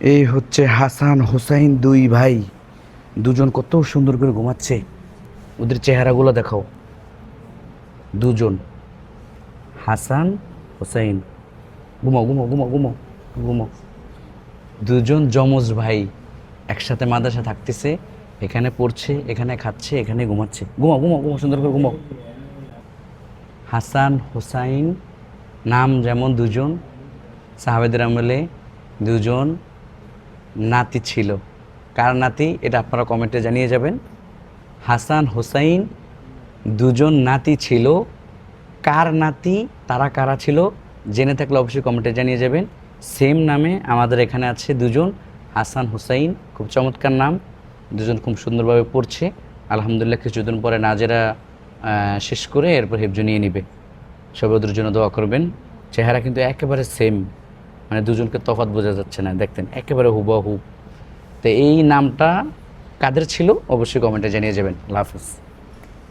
এই হচ্ছে হাসান হোসাইন দুই ভাই। দুজন কত সুন্দর করে ঘুমাচ্ছে। ওদের চেহারাগুলো দেখাও। দুজন, হাসান হোসাইন। ঘুমাও ঘুমাও ঘুমাও ঘুমাও ঘুমাও। দুজন যমজ ভাই একসাথে মাদ্রাসা থাকতেছে, এখানে পড়ছে, এখানে খাচ্ছে, এখানে ঘুমাচ্ছে। ঘুমাও ঘুমাও ঘুমাও, সুন্দর করে ঘুমাও। হাসান হোসাইন নাম যেমন দুজন, সাহাবেদের আমলে দুজন নাতি ছিল। কার নাতি এটা আপনারা কমেন্টে জানিয়ে যাবেন। হাসান হোসাইন দুজন নাতি ছিল, কার নাতি, তারা কারা ছিল জেনে থাকলে অবশ্যই কমেন্টে জানিয়ে যাবেন। সেম নামে আমাদের এখানে আছে দুজন, হাসান হোসাইন, খুব চমৎকার নাম। দুজন খুব সুন্দরভাবে পড়ছে, আলহামদুলিল্লাহ। কিছুদিন পরে নাজেরা শেষ করে এরপর হেফজ নিয়ে নিবে। সবাই ওদের জন্য দোয়া করবেন। চেহারা কিন্তু একেবারে সেম, মানে দুজনকে তফাৎ বোঝা যাচ্ছে না, দেখতেন একেবারে হুবহু। তো এই নামটা কাদের ছিল অবশ্যই কমেন্টে জানিয়ে যাবেন। আল্লাহ হাফিজ।